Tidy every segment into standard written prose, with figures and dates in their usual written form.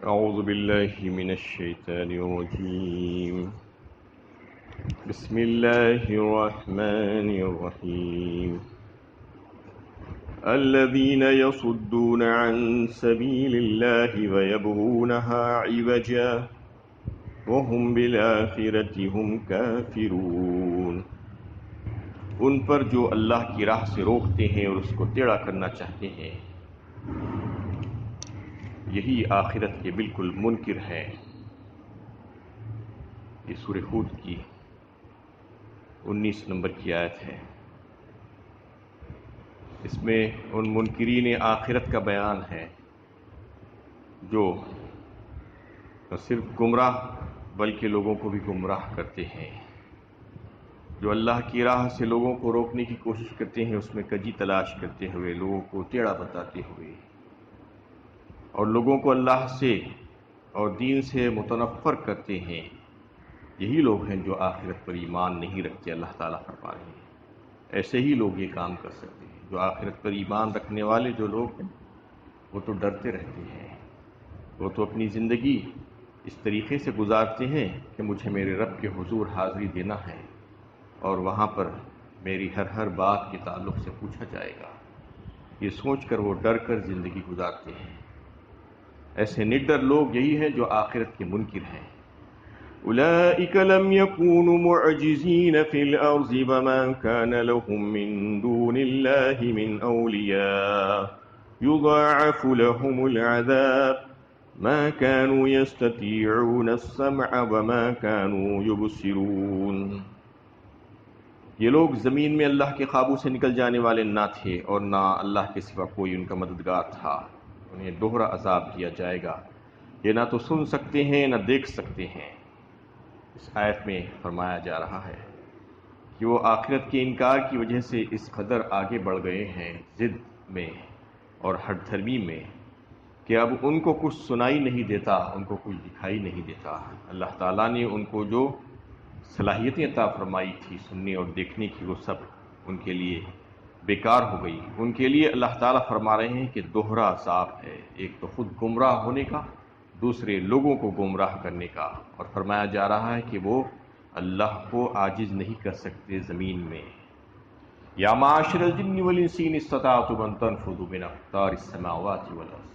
أعوذ بالله من الشيطان الرجيم. بسم الله الرحمن الرحيم. الذين يصدون عن سبيل الله ويبغونها عوجا وهم بالآخرة هم كافرون. ان پر جو اللہ کی راہ سے روکتے ہیں اور اس کو ٹیڑھا کرنا چاہتے ہیں، یہی آخرت کے بالکل منکر ہیں۔ یہ سورہ ہود کی 19 نمبر کی آیت ہے۔ اس میں ان منکرین آخرت کا بیان ہے جو نہ صرف گمراہ بلکہ لوگوں کو بھی گمراہ کرتے ہیں، جو اللہ کی راہ سے لوگوں کو روکنے کی کوشش کرتے ہیں، اس میں کجی تلاش کرتے ہوئے، لوگوں کو ٹیڑھا بتاتے ہوئے، اور لوگوں کو اللہ سے اور دین سے متنفر کرتے ہیں۔ یہی لوگ ہیں جو آخرت پر ایمان نہیں رکھتے۔ اللہ تعالیٰ فرما رہے ہیں ایسے ہی لوگ یہ کام کر سکتے ہیں۔ جو آخرت پر ایمان رکھنے والے جو لوگ ہیں وہ تو ڈرتے رہتے ہیں، وہ تو اپنی زندگی اس طریقے سے گزارتے ہیں کہ مجھے میرے رب کے حضور حاضری دینا ہے اور وہاں پر میری ہر بات کے تعلق سے پوچھا جائے گا، یہ سوچ کر وہ ڈر کر زندگی گزارتے ہیں۔ ایسے نڈر لوگ یہی ہیں جو آخرت کے منکر ہیں۔ اولئک لم یکونوا معجزین فی الارض وما کان لهم من دون اللہ من اولیاء یضاعف لهم العذاب ما كانوا يستطيعون السمع وما كانوا يبصرون۔ یہ لوگ زمین میں اللہ کے قابو سے نکل جانے والے نہ تھے اور نہ اللہ کے سوا کوئی ان کا مددگار تھا۔ انہیں دوہرا عذاب دیا جائے گا۔ یہ نہ تو سن سکتے ہیں نہ دیکھ سکتے ہیں۔ اس آیت میں فرمایا جا رہا ہے کہ وہ آخرت کے انکار کی وجہ سے اس قدر آگے بڑھ گئے ہیں ضد میں اور ہٹ دھرمی میں کہ اب ان کو کچھ سنائی نہیں دیتا، ان کو کچھ دکھائی نہیں دیتا۔ اللہ تعالیٰ نے ان کو جو صلاحیتیں عطا فرمائی تھی سننے اور دیکھنے کی، وہ سب ان کے لیے بیکار ہو گئی۔ ان کے لیے اللہ تعالیٰ فرما رہے ہیں کہ دوہرا عذاب ہے، ایک تو خود گمراہ ہونے کا، دوسرے لوگوں کو گمراہ کرنے کا، اور فرمایا جا رہا ہے کہ وہ اللہ کو عاجز نہیں کر سکتے زمین میں۔ یا معاشر الجن والانس ان استطعتم ان تنفذوا من اقطار السماوات والارض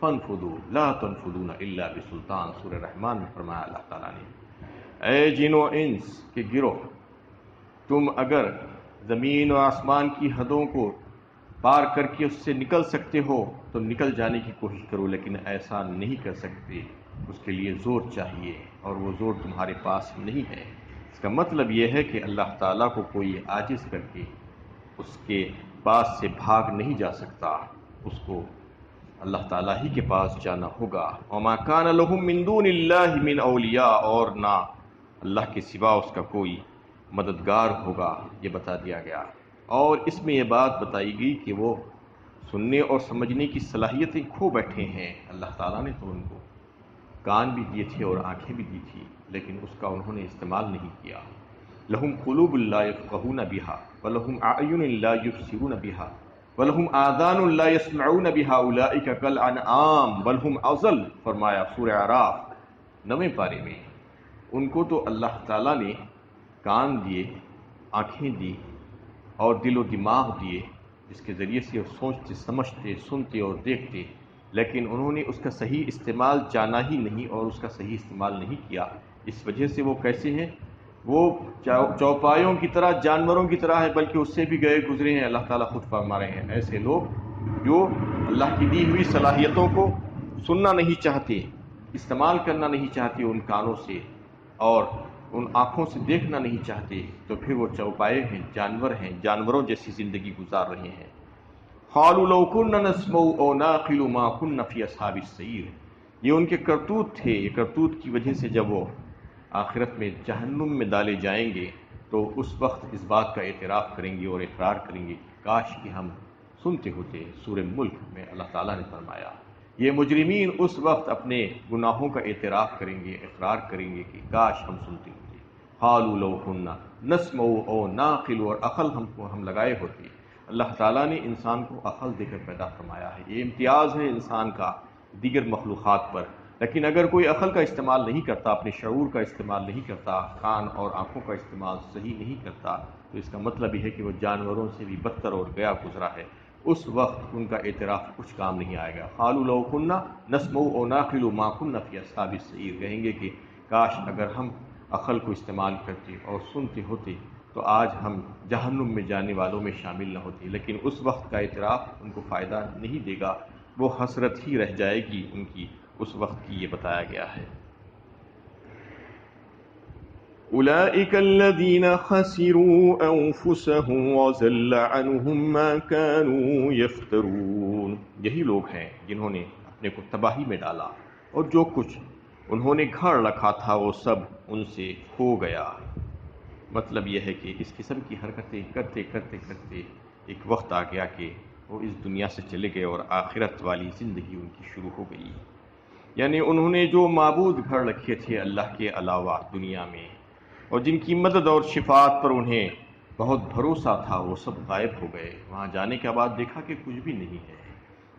فانفذوا لا تنفذون الا بسلطان۔ سورہ رحمان میں فرمایا اللہ تعالیٰ نے، اے جن و انس کے گروہ، تم اگر زمین و آسمان کی حدوں کو پار کر کے اس سے نکل سکتے ہو تو نکل جانے کی کوشش کرو، لیکن ایسا نہیں کر سکتے۔ اس کے لیے زور چاہیے اور وہ زور تمہارے پاس نہیں ہے۔ اس کا مطلب یہ ہے کہ اللہ تعالیٰ کو کوئی عاجز کر کے اس کے پاس سے بھاگ نہیں جا سکتا، اس کو اللہ تعالیٰ ہی کے پاس جانا ہوگا۔ وما کان لهم من دون اللہ من اولیاء، اور نہ اللہ کے سوا اس کا کوئی مددگار ہوگا، یہ بتا دیا گیا۔ اور اس میں یہ بات بتائی گئی کہ وہ سننے اور سمجھنے کی صلاحیتیں کھو بیٹھے ہیں۔ اللہ تعالیٰ نے تو ان کو کان بھی دیے تھے اور آنکھیں بھی دی تھی، لیکن اس کا انہوں نے استعمال نہیں کیا۔ لہم قلوب لا یفقہون بہا ولہم اعین لا یبصرون بہا ولہم آذان لا یسمعون بہا اولئک کالانعام بل ہم اضل۔ فرمایا سورہ اعراف 9 پارے میں، ان کو تو اللہ تعالیٰ نے کان دیے، آنکھیں دی اور دل و دماغ دیے جس کے ذریعے سے وہ سوچتے، سمجھتے، سنتے اور دیکھتے، لیکن انہوں نے اس کا صحیح استعمال جانا ہی نہیں اور اس کا صحیح استعمال نہیں کیا۔ اس وجہ سے وہ کیسے ہیں؟ وہ چوپایوں کی طرح، جانوروں کی طرح ہے، بلکہ اس سے بھی گئے گزرے ہیں۔ اللہ تعالیٰ خود فرما رہے ہیں ایسے لوگ جو اللہ کی دی ہوئی صلاحیتوں کو سننا نہیں چاہتے، استعمال کرنا نہیں چاہتے ان کانوں سے، اور ان آنکھوں سے دیکھنا نہیں چاہتے، تو پھر وہ چوپائے ہیں، جانور ہیں، جانوروں جیسی زندگی گزار رہے ہیں۔ قالوا لو كنا نسمع او نعقل ما كنا في اصحاب السعیر۔ یہ ان کے کرتوت تھے۔ یہ کرتوت کی وجہ سے جب وہ آخرت میں جہنم میں ڈالے جائیں گے تو اس وقت اس بات کا اعتراف کریں گے اور اقرار کریں گے کہ کاش کہ ہم سنتے ہوتے۔ سورہ ملک میں اللہ تعالیٰ نے فرمایا یہ مجرمین اس وقت اپنے گناہوں کا اعتراف کریں گے، اقرار کریں گے کہ کاش ہم سنتے ہوتے۔ قالوا لو كنا نسمع او نعقل، اور عقل ہم لگائے ہوتے۔ اللہ تعالیٰ نے انسان کو عقل دے کر پیدا فرمایا ہے۔ یہ امتیاز ہے انسان کا دیگر مخلوقات پر، لیکن اگر کوئی عقل کا استعمال نہیں کرتا، اپنے شعور کا استعمال نہیں کرتا، کان اور آنکھوں کا استعمال صحیح نہیں کرتا، تو اس کا مطلب یہ ہے کہ وہ جانوروں سے بھی بدتر اور گیا گزرا ہے۔ اس وقت ان کا اعتراف کچھ کام نہیں آئے گا۔ قالوا لو كنا نسمع او نعقل ما كنا في اصحاب السعیر، کہیں گے کہ کاش اگر ہم عقل کو استعمال کرتے اور سنتے ہوتے تو آج ہم جہنم میں جانے والوں میں شامل نہ ہوتے، لیکن اس وقت کا اعتراف ان کو فائدہ نہیں دے گا، وہ حسرت ہی رہ جائے گی ان کی اس وقت کی۔ یہ بتایا گیا ہے اولئک الذین خسروا انفسهم وضل عنهم ما كانوا یفترون، یہی لوگ ہیں جنہوں نے اپنے کو تباہی میں ڈالا اور جو کچھ انہوں نے گھڑ رکھا تھا وہ سب ان سے کھو گیا۔ مطلب یہ ہے کہ اس قسم کی حرکتیں کرتے کرتے کرتے ایک وقت آ گیا کہ وہ اس دنیا سے چلے گئے اور آخرت والی زندگی ان کی شروع ہو گئی۔ یعنی انہوں نے جو معبود گھڑ رکھے تھے اللہ کے علاوہ دنیا میں، اور جن کی مدد اور شفاعت پر انہیں بہت بھروسہ تھا، وہ سب غائب ہو گئے۔ وہاں جانے کے بعد دیکھا کہ کچھ بھی نہیں ہے۔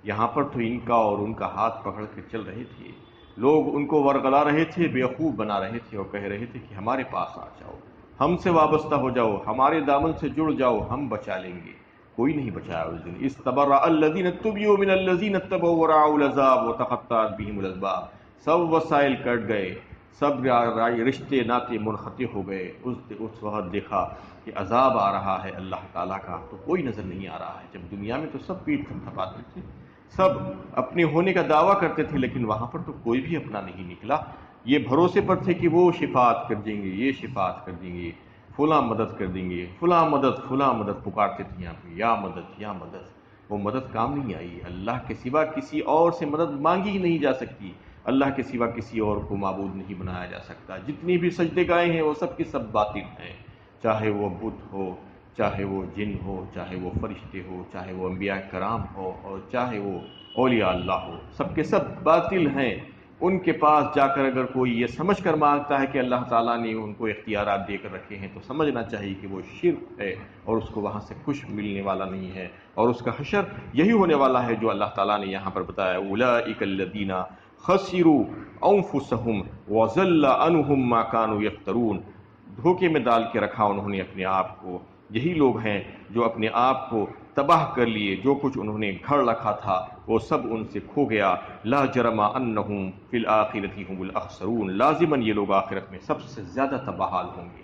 یہاں پر تو ان کا اور ان کا ہاتھ پکڑ کے چل رہے تھے، لوگ ان کو ورغلا رہے تھے، بیوقوف بنا رہے تھے اور کہہ رہے تھے کہ ہمارے پاس آ جاؤ، ہم سے وابستہ ہو جاؤ، ہمارے دامن سے جڑ جاؤ، ہم بچا لیں گے۔ کوئی نہیں بچایا اس دن۔ استبرأ الذین اتبعوا من الذین اتبعوا ورأوا العذاب وتقطعت بهم الاسباب، سب وسائل کٹ گئے، سب رشتے ناطے منقطع ہو گئے۔ اس وقت دیکھا کہ عذاب آ رہا ہے اللہ تعالیٰ کا، تو کوئی نظر نہیں آ رہا ہے۔ جب دنیا میں تو سب پیٹ تھپتھپاتے تھے، سب اپنے ہونے کا دعویٰ کرتے تھے، لیکن وہاں پر تو کوئی بھی اپنا نہیں نکلا۔ یہ بھروسے پر تھے کہ وہ شفاعت کر دیں گے، یہ شفاعت کر دیں گے، فلاں مدد کر دیں گے، فلاں مدد پکارتے تھے یہاں پہ، یا مدد یا مدد۔ وہ مدد کام نہیں آئی۔ اللہ کے سوا کسی اور سے مدد مانگی ہی نہیں جا سکتی، اللہ کے سوا کسی اور کو معبود نہیں بنایا جا سکتا۔ جتنی بھی سجدے گاہیں ہیں وہ سب کی سب باطل ہیں، چاہے وہ بت ہو، چاہے وہ جن ہو، چاہے وہ فرشتے ہو، چاہے وہ انبیاء کرام ہو، اور چاہے وہ اولیاء اللہ ہو، سب کے سب باطل ہیں۔ ان کے پاس جا کر اگر کوئی یہ سمجھ کر مانگتا ہے کہ اللہ تعالیٰ نے ان کو اختیارات دے کر رکھے ہیں، تو سمجھنا چاہیے کہ وہ شرک ہے اور اس کو وہاں سے کچھ ملنے والا نہیں ہے، اور اس کا حشر یہی ہونے والا ہے جو اللہ تعالیٰ نے یہاں پر بتایا، اولئک الذین خسروا انفسهم وضل عنهم ما كانوا یفترون۔ دھوکے میں ڈال کے رکھا انہوں نے اپنے آپ کو۔ یہی لوگ ہیں جو اپنے آپ کو تباہ کر لیے، جو کچھ انہوں نے گھڑ رکھا تھا وہ سب ان سے کھو گیا۔ لا جرم انہم فی الآخرۃ هم الاخسرون، لازماً یہ لوگ آخرت میں سب سے زیادہ تباہ حال ہوں گے۔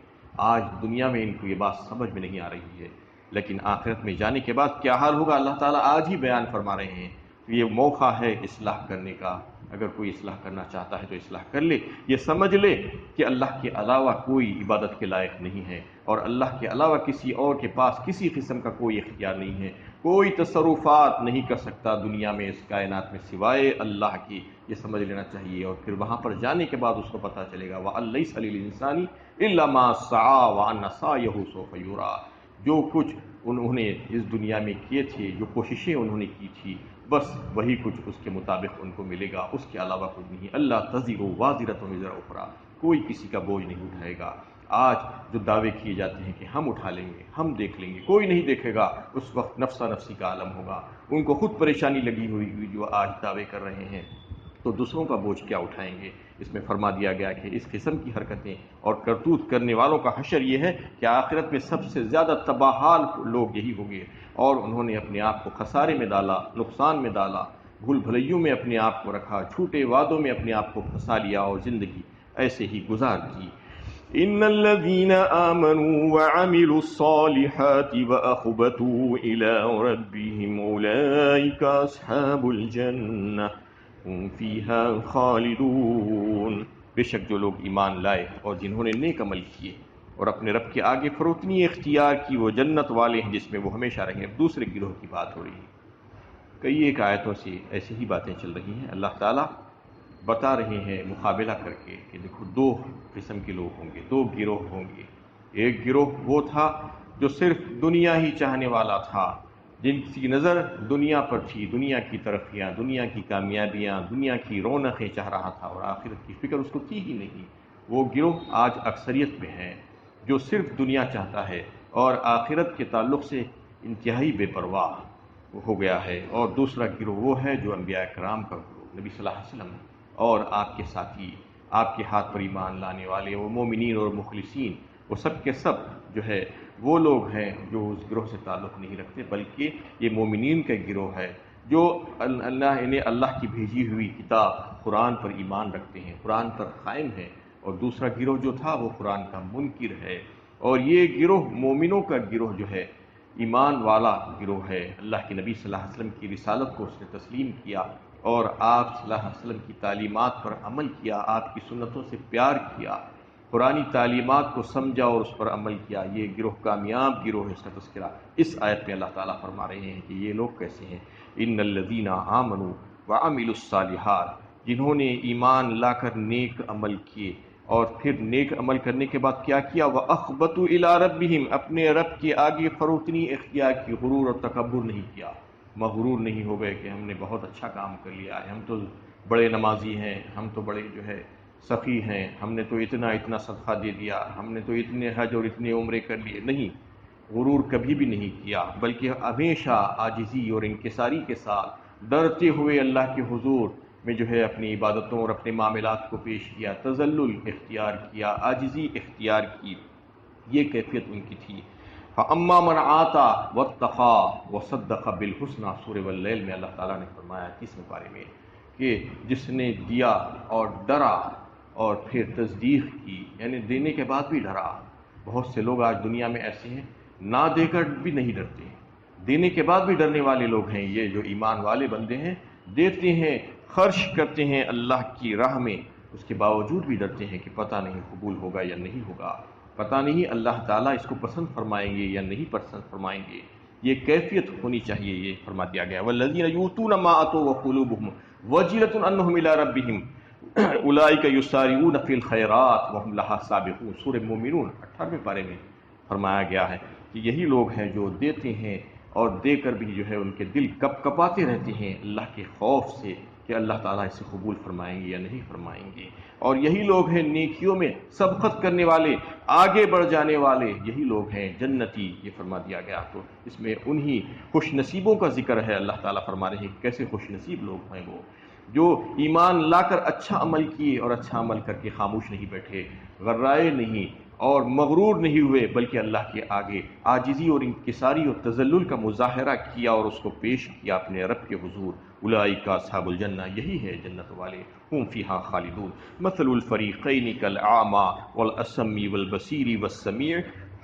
آج دنیا میں ان کو یہ بات سمجھ میں نہیں آ رہی ہے، لیکن آخرت میں جانے کے بعد کیا حال ہوگا اللہ تعالیٰ آج ہی بیان فرما رہے ہیں۔ تو یہ موقع ہے اصلاح کرنے کا۔ اگر کوئی اصلاح کرنا چاہتا ہے تو اصلاح کر لے، یہ سمجھ لے کہ اللہ کے علاوہ کوئی عبادت کے لائق نہیں ہے، اور اللہ کے علاوہ کسی اور کے پاس کسی قسم کا کوئی اختیار نہیں ہے، کوئی تصرفات نہیں کر سکتا دنیا میں اس کائنات میں سوائے اللہ کی۔ یہ سمجھ لینا چاہیے، اور پھر وہاں پر جانے کے بعد اس کو پتہ چلے گا وَأَن لَيْسَ لِلْإِنسَانِ إِلَّا مَا سَعَىٰ وَأَنَّ سَعْيَهُ سَوْفَ يُرَىٰ۔ جو کچھ انہوں نے اس دنیا میں کیے تھے، جو کوششیں انہوں نے کی تھی، بس وہی کچھ اس کے مطابق ان کو ملے گا، اس کے علاوہ کچھ نہیں۔ اللہ تزر وازرۃ وزر اخری، کوئی کسی کا بوجھ نہیں اٹھائے گا۔ آج جو دعوے کیے جاتے ہیں کہ ہم اٹھا لیں گے، ہم دیکھ لیں گے، کوئی نہیں دیکھے گا، اس وقت نفسا نفسی کا عالم ہوگا۔ ان کو خود پریشانی لگی ہوئی جو آج دعوے کر رہے ہیں، تو دوسروں کا بوجھ کیا اٹھائیں گے؟ اس میں فرما دیا گیا کہ اس قسم کی حرکتیں اور کرتوت کرنے والوں کا حشر یہ ہے کہ آخرت میں سب سے زیادہ تباہال لوگ یہی ہوں گے، اور انہوں نے اپنے آپ کو خسارے میں ڈالا، نقصان میں ڈالا، بھول بھلیوں میں اپنے آپ کو رکھا، جھوٹے وعدوں میں اپنے آپ کو پھنسا لیا، اور زندگی ایسے ہی گزار دی۔ ان الذين آمنوا وعملوا الصالحات واخبتوا الى ربهم اولئك اصحاب الجنة هم فيها خالدون۔ بے شک جو لوگ ایمان لائے اور جنہوں نے نیک عمل کیے اور اپنے رب کے آگے فروتنی اختیار کی، وہ جنت والے ہیں جس میں وہ ہمیشہ رہیں گے۔ دوسرے گروہ کی بات ہو رہی ہے، کئی ایک آیتوں سے ایسی ہی باتیں چل رہی ہیں۔ اللہ تعالیٰ بتا رہے ہیں مقابلہ کر کے کہ دیکھو دو قسم کے لوگ ہوں گے، دو گروہ ہوں گے۔ ایک گروہ وہ تھا جو صرف دنیا ہی چاہنے والا تھا، جن کی نظر دنیا پر تھی، دنیا کی ترقیاں، دنیا کی کامیابیاں، دنیا کی رونقیں چاہ رہا تھا، اور آخرت کی فکر اس کو تھی ہی نہیں۔ وہ گروہ آج اکثریت میں ہے جو صرف دنیا چاہتا ہے اور آخرت کے تعلق سے انتہائی بے پرواہ۔ ہو گیا ہے، اور دوسرا گروہ وہ ہے جو انبیاء کرام کا گروہ، نبی صلی اللہ علیہ وسلم اور آپ کے ساتھی، آپ کے ہاتھ پر ایمان لانے والے، وہ مومنین اور مخلصین، وہ سب کے سب جو ہے وہ لوگ ہیں جو اس گروہ سے تعلق نہیں رکھتے، بلکہ یہ مومنین کا گروہ ہے جو اللہ کی بھیجی ہوئی کتاب قرآن پر ایمان رکھتے ہیں، قرآن پر قائم ہیں، اور دوسرا گروہ جو تھا وہ قرآن کا منکر ہے۔ اور یہ گروہ مومنوں کا گروہ جو ہے ایمان والا گروہ ہے، اللہ کے نبی صلی اللہ علیہ وسلم کی رسالت کو اس نے تسلیم کیا اور آپ صلی اللہ علیہ وسلم کی تعلیمات پر عمل کیا، آپ کی سنتوں سے پیار کیا، قرآنی تعلیمات کو سمجھا اور اس پر عمل کیا۔ یہ گروہ کامیاب گروہ ہے، اس کا تذکرہ اس آیت میں اللہ تعالیٰ فرما رہے ہیں کہ یہ لوگ کیسے ہیں۔ ان الذین آمنوا وعملوا الصالحات، جنہوں نے ایمان لا کر نیک عمل کیے، اور پھر نیک عمل کرنے کے بعد کیا کیا، وَأَخْبَتُوا إِلَىٰ رَبِّهِمْ، اپنے رب کے آگے فروتنی اختیار کی، غرور اور تکبر نہیں کیا، مغرور نہیں ہو گئے کہ ہم نے بہت اچھا کام کر لیا ہے، ہم تو بڑے نمازی ہیں، ہم تو بڑے جو ہے سخی ہیں، ہم نے تو اتنا صدقہ دے دیا، ہم نے تو اتنے حج اور اتنے عمرے کر لیے۔ نہیں، غرور کبھی بھی نہیں کیا، بلکہ ہمیشہ عاجزی اور انکساری کے ساتھ ڈرتے ہوئے اللہ کے حضور میں جو ہے اپنی عبادتوں اور اپنے معاملات کو پیش کیا، تذلل اختیار کیا، عاجزی اختیار کی، یہ کیفیت ان کی تھی۔ فَأَمَّا مَنْ آتَى وَاتَّقَىٰ وَصَدَّقَ بِالْحُسْنَىٰ سورہ واللیل میں اللہ تعالیٰ نے فرمایا 30ویں پارے میں کہ جس نے دیا اور ڈرا اور پھر تصدیق کی، یعنی دینے کے بعد بھی ڈرا۔ بہت سے لوگ آج دنیا میں ایسے ہیں، نہ دے کر بھی نہیں ڈرتے، دینے کے بعد بھی ڈرنے والے لوگ ہیں۔ یہ جو ایمان والے بندے ہیں، دیتے ہیں، خرچ کرتے ہیں اللہ کی راہ میں، اس کے باوجود بھی ڈرتے ہیں کہ پتہ نہیں قبول ہوگا یا نہیں ہوگا، پتہ نہیں اللہ تعالیٰ اس کو پسند فرمائیں گے یا نہیں پسند فرمائیں گے۔ یہ کیفیت ہونی چاہیے، یہ فرما دیا گیا والذین یؤتون ما آتوا وقلوبهم وجلۃ انہم الی ربہم اولئک یسارعون فی الخیرات وہم لہا سابقون سورہ مومنون 18ویں پارے میں فرمایا گیا ہے کہ یہی لوگ ہیں جو دیتے ہیں اور دے کر بھی جو ہے ان کے دل کپ کپاتے رہتے ہیں اللہ کے خوف سے کہ اللہ تعالیٰ اسے قبول فرمائیں گے یا نہیں فرمائیں گے۔ اور یہی لوگ ہیں نیکیوں میں سبقت کرنے والے، آگے بڑھ جانے والے، یہی لوگ ہیں جنتی، یہ فرما دیا گیا۔ تو اس میں انہی خوش نصیبوں کا ذکر ہے۔ اللہ تعالیٰ فرما رہے ہیں کیسے خوش نصیب لوگ ہیں وہ جو ایمان لا کر اچھا عمل کیے اور اچھا عمل کر کے خاموش نہیں بیٹھے، غرائے نہیں اور مغرور نہیں ہوئے، بلکہ اللہ کے آگے عاجزی اور انکساری اور تذلل کا مظاہرہ کیا اور اس کو پیش کیا اپنے رب کے حضور۔ اولئک اصحاب الجنہ، یہی ہے جنت والے، ہم فیہا خالدون۔ مثل الفریقین کالاعمی والاصم والبصیر والسمیع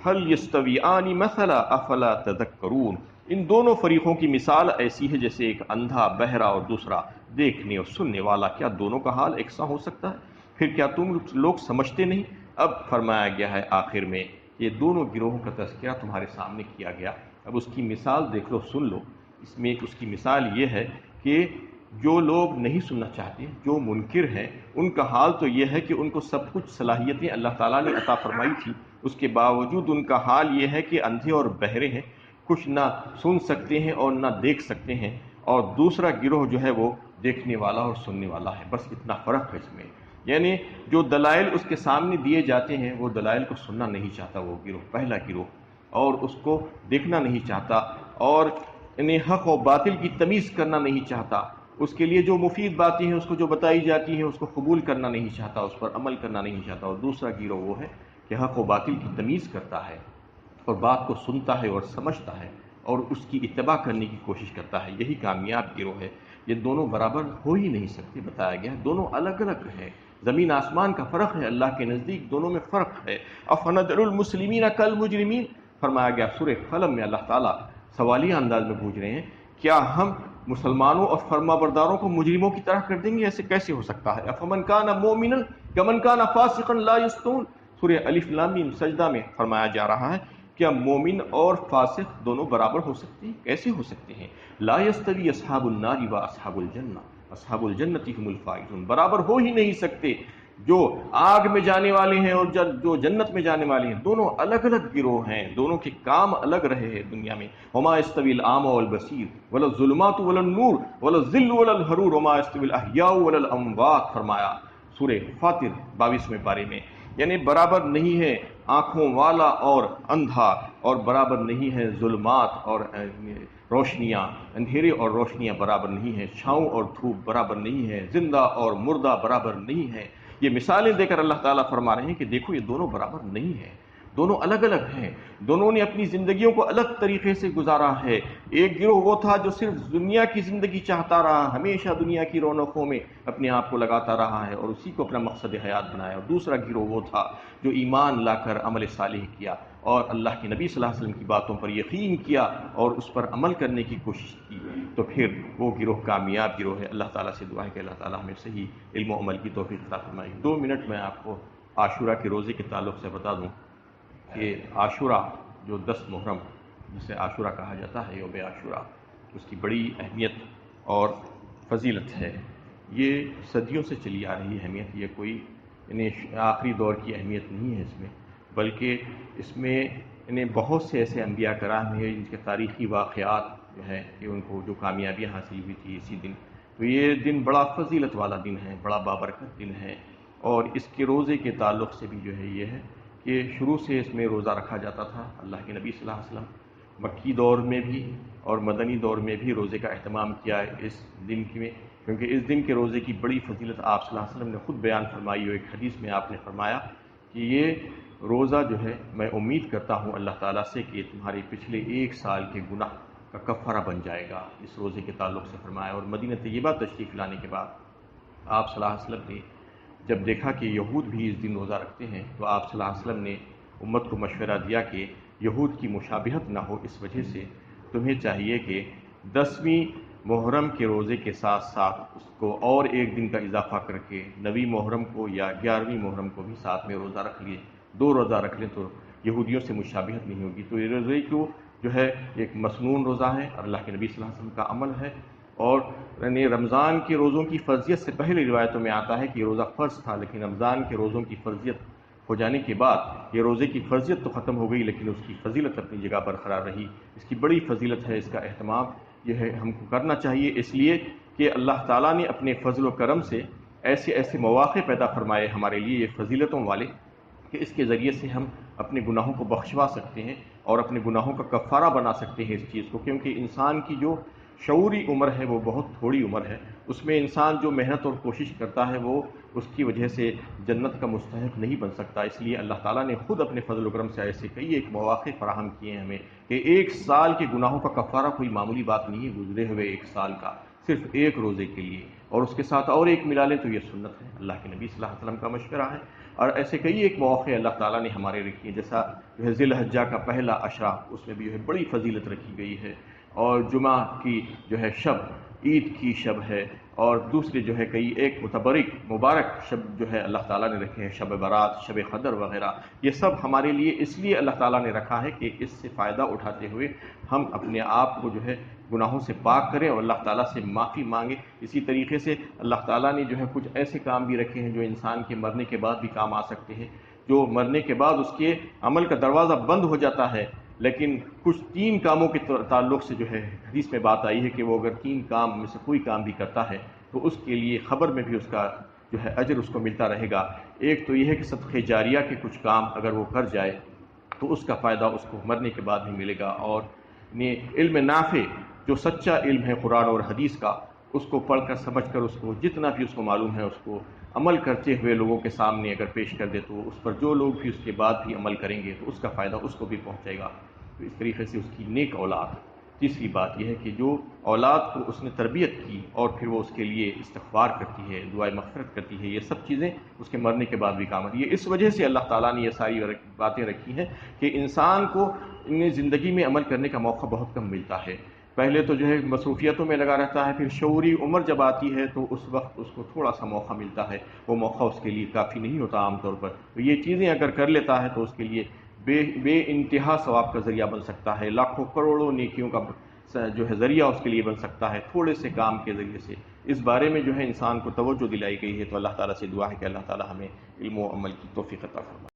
هل یستویان مثلا افلا تذکرون۔ ان دونوں فریقوں کی مثال ایسی ہے جیسے ایک اندھا، بہرا اور دوسرا دیکھنے اور سننے والا، کیا دونوں کا حال یکساں ہو سکتا ہے؟ پھر کیا تم لوگ سمجھتے نہیں؟ اب فرمایا گیا ہے آخر میں یہ دونوں گروہوں کا تذکرہ تمہارے سامنے کیا گیا، اب اس کی مثال دیکھ لو، سن لو۔ اس میں اس کی مثال یہ ہے کہ جو لوگ نہیں سننا چاہتے، جو منکر ہیں، ان کا حال تو یہ ہے کہ ان کو سب کچھ صلاحیتیں اللہ تعالیٰ نے عطا فرمائی تھی، اس کے باوجود ان کا حال یہ ہے کہ اندھے اور بہرے ہیں، کچھ نہ سن سکتے ہیں اور نہ دیکھ سکتے ہیں۔ اور دوسرا گروہ جو ہے وہ دیکھنے والا اور سننے والا ہے، بس اتنا فرق ہے اس میں۔ یعنی جو دلائل اس کے سامنے دیے جاتے ہیں وہ دلائل کو سننا نہیں چاہتا وہ گروہ، پہلا گروہ، اور اس کو دیکھنا نہیں چاہتا، اور انہیں حق و باطل کی تمیز کرنا نہیں چاہتا، اس کے لیے جو مفید باتیں ہیں اس کو جو بتائی جاتی ہیں اس کو قبول کرنا نہیں چاہتا، اس پر عمل کرنا نہیں چاہتا۔ اور دوسرا گروہ وہ ہے کہ حق و باطل کی تمیز کرتا ہے اور بات کو سنتا ہے اور سمجھتا ہے اور اس کی اتباع کرنے کی کوشش کرتا ہے، یہی کامیاب گروہ ہے۔ یہ دونوں برابر ہو ہی نہیں سکتے، بتایا گیا دونوں الگ الگ ہیں، زمین آسمان کا فرق ہے، اللہ کے نزدیک دونوں میں فرق ہے۔ افنجعل المسلمین کالمجرمین، فرمایا گیا سورہ قلم میں اللہ تعالیٰ سوالیہ انداز میں پوچھ رہے ہیں کیا ہم مسلمانوں اور فرما برداروں کو مجرموں کی طرح کر دیں گے؟ ایسے کیسے ہو سکتا ہے؟ افمن کان مومنا کمن کان فاسقا لا یستوون، سورہ الف لام میم سجدہ میں فرمایا جا رہا ہے کیا مومن اور فاسق دونوں برابر ہو سکتے ہیں؟ کیسے ہو سکتے ہیں؟ لا یستوی اصحاب النار و اصحاب الجنہ اصحاب الجنۃ هم الفائزون، برابر ہو ہی نہیں سکتے۔ جو آگ میں جانے والے ہیں اور جو جنت میں جانے والے ہیں، دونوں الگ الگ گروہ ہیں، دونوں کے کام الگ رہے ہیں دنیا میں۔ وما یستوی الاعمی والبصیر ولا الظلمات ولا النور ولا الظل ولا الحرور وما یستوی الاحیاء ولا الاموات، فرمایا سورہ فاطر 22ویں پارے میں۔ یعنی برابر نہیں ہے آنکھوں والا اور اندھا، اور برابر نہیں ہے ظلمات اور روشنیاں، اندھیرے اور روشنیاں برابر نہیں ہیں، چھاؤں اور دھوپ برابر نہیں ہے، زندہ اور مردہ برابر نہیں ہے۔ یہ مثالیں دے کر اللہ تعالیٰ فرما رہے ہیں کہ دیکھو یہ دونوں برابر نہیں ہیں، دونوں الگ الگ ہیں، دونوں نے اپنی زندگیوں کو الگ طریقے سے گزارا ہے۔ ایک گروہ وہ تھا جو صرف دنیا کی زندگی چاہتا رہا، ہمیشہ دنیا کی رونقوں میں اپنے آپ کو لگاتا رہا ہے اور اسی کو اپنا مقصد حیات بنایا، اور دوسرا گروہ وہ تھا جو ایمان لا کر عمل صالح کیا اور اللہ کے نبی صلی اللہ علیہ وسلم کی باتوں پر یقین کیا اور اس پر عمل کرنے کی کوشش کی، تو پھر وہ گروہ کامیاب گروہ ہے۔ اللہ تعالیٰ سے دعا ہے کہ اللہ تعالیٰ ہمیں صحیح علم و عمل کی توفیق عطا فرمائے۔ 2 منٹ میں آپ کو عاشورہ کے روزے کے تعلق سے بتا دوں کہ عاشورہ جو 10 محرم جسے عاشورہ کہا جاتا ہے، یوم عاشورہ، اس کی بڑی اہمیت اور فضیلت ہے۔ یہ صدیوں سے چلی آ رہی اہمیت، یہ کوئی آخری دور کی اہمیت نہیں ہے اس میں، بلکہ اس میں بہت سے ایسے انبیاء کرام ہیں جن کے تاریخی واقعات جو ہے کہ ان کو جو کامیابیاں حاصل ہوئی تھی اسی دن، تو یہ دن بڑا فضیلت والا دن ہے، بڑا بابرکت دن ہے۔ اور اس کے روزے کے تعلق سے بھی جو ہے یہ ہے کہ شروع سے اس میں روزہ رکھا جاتا تھا۔ اللہ کے نبی صلی اللہ علیہ وسلم مکی دور میں بھی اور مدنی دور میں بھی روزے کا اہتمام کیا ہے اس دن میں، کیونکہ اس دن کے روزے کی بڑی فضیلت آپ صلی اللہ علیہ وسلم نے خود بیان فرمائی، اور ایک حدیث میں آپ نے فرمایا کہ یہ روزہ جو ہے میں امید کرتا ہوں اللہ تعالیٰ سے کہ تمہارے پچھلے 1 سال کے گناہ کا کفارہ بن جائے گا، اس روزے کے تعلق سے فرمایا۔ اور مدینہ طیبہ تشریف لانے کے بعد آپ صلی اللہ علیہ وسلم نے جب دیکھا کہ یہود بھی اس دن روزہ رکھتے ہیں تو آپ صلی اللہ علیہ وسلم نے امت کو مشورہ دیا کہ یہود کی مشابہت نہ ہو، اس وجہ سے تمہیں چاہیے کہ 10ویں محرم کے روزے کے ساتھ ساتھ اس کو اور 1 دن کا اضافہ کر کے 9ویں محرم کو یا 11ویں محرم کو بھی ساتھ میں روزہ رکھ لیے، 2 روزہ رکھ لیں تو یہودیوں سے مشابہت نہیں ہوگی۔ تو یہ روزے کو جو ہے ایک مسنون روزہ ہے اور اللہ کے نبی صلی اللہ علیہ وسلم کا عمل ہے، اور رمضان کے روزوں کی فرضیت سے پہلے روایتوں میں آتا ہے کہ یہ روزہ فرض تھا، لیکن رمضان کے روزوں کی فرضیت ہو جانے کے بعد یہ روزے کی فرضیت تو ختم ہو گئی لیکن اس کی فضیلت اپنی جگہ برقرار رہی۔ اس کی بڑی فضیلت ہے، اس کا اہتمام یہ ہے ہم کو کرنا چاہیے، اس لیے کہ اللہ تعالیٰ نے اپنے فضل و کرم سے ایسے ایسے مواقع پیدا فرمائے ہمارے لیے یہ فضیلتوں والے کہ اس کے ذریعے سے ہم اپنے گناہوں کو بخشوا سکتے ہیں اور اپنے گناہوں کا کفارہ بنا سکتے ہیں اس چیز کو، کیونکہ انسان کی جو شعوری عمر ہے وہ بہت تھوڑی عمر ہے، اس میں انسان جو محنت اور کوشش کرتا ہے وہ اس کی وجہ سے جنت کا مستحق نہیں بن سکتا۔ اس لیے اللہ تعالیٰ نے خود اپنے فضل و کرم سے ایسے کئی ایک مواقع فراہم کیے ہیں ہمیں کہ 1 سال کے گناہوں کا کفارہ کوئی معمولی بات نہیں ہے، گزرے ہوئے 1 سال کا صرف 1 روزے کے لیے، اور اس کے ساتھ اور 1 ملا لیں تو یہ سنت ہے، اللہ کے نبی صلی اللہ علیہ وسلم کا مشورہ ہے۔ اور ایسے کئی ایک مواقع اللہ تعالیٰ نے ہمارے رکھی ہیں، جیسا جو ہے ذی الحجہ کا پہلا عشرہ، اس میں بھی جو ہے بڑی فضیلت رکھی گئی ہے، اور جمعہ کی جو ہے شب عید کی شب ہے، اور دوسرے جو ہے کئی ایک مبارک شب جو ہے اللہ تعالیٰ نے رکھے ہیں، شب برات، شب قدر وغیرہ، یہ سب ہمارے لیے اس لیے اللہ تعالیٰ نے رکھا ہے کہ اس سے فائدہ اٹھاتے ہوئے ہم اپنے آپ کو جو ہے گناہوں سے پاک کریں اور اللہ تعالیٰ سے معافی مانگیں۔ اسی طریقے سے اللہ تعالیٰ نے جو ہے کچھ ایسے کام بھی رکھے ہیں جو انسان کے مرنے کے بعد بھی کام آ سکتے ہیں، جو مرنے کے بعد اس کے عمل کا دروازہ بند ہو جاتا ہے، لیکن کچھ 3 کاموں کے تعلق سے جو ہے حدیث میں بات آئی ہے کہ وہ اگر 3 کام میں سے کوئی کام بھی کرتا ہے تو اس کے لیے خبر میں بھی اس کا جو ہے اجر اس کو ملتا رہے گا۔ ایک تو یہ ہے کہ صدقہ جاریہ کے کچھ کام اگر وہ کر جائے تو اس کا فائدہ اس کو مرنے کے بعد بھی ملے گا، اور علم نافع جو سچا علم ہے قرآن اور حدیث کا، اس کو پڑھ کر سمجھ کر اس کو جتنا بھی اس کو معلوم ہے اس کو عمل کرتے ہوئے لوگوں کے سامنے اگر پیش کر دے تو اس پر جو لوگ بھی اس کے بعد بھی عمل کریں گے تو اس کا فائدہ اس کو بھی پہنچے گا۔ تو اس طریقے سے اس کی نیک اولاد۔ تیسری بات یہ ہے کہ جو اولاد کو اس نے تربیت کی اور پھر وہ اس کے لیے استغفار کرتی ہے، دعائے مغفرت کرتی ہے، یہ سب چیزیں اس کے مرنے کے بعد بھی کام آتی ہے۔ اس وجہ سے اللہ تعالیٰ نے یہ ساری باتیں رکھی ہیں کہ انسان کو زندگی میں عمل کرنے کا موقع بہت کم ملتا ہے۔ پہلے تو جو ہے مصروفیتوں میں لگا رہتا ہے، پھر شعوری عمر جب آتی ہے تو اس وقت اس کو تھوڑا سا موقع ملتا ہے، وہ موقع اس کے لیے کافی نہیں ہوتا عام طور پر، تو یہ چیزیں اگر کر لیتا ہے تو اس کے لیے بے انتہا ثواب کا ذریعہ بن سکتا ہے، لاکھوں کروڑوں نیکیوں کا جو ہے ذریعہ اس کے لیے بن سکتا ہے تھوڑے سے کام کے ذریعے سے۔ اس بارے میں جو ہے انسان کو توجہ دلائی گئی ہے، تو اللہ تعالیٰ سے دعا ہے کہ اللہ تعالیٰ ہمیں علم و عمل کی توفیق عطا فرمائے۔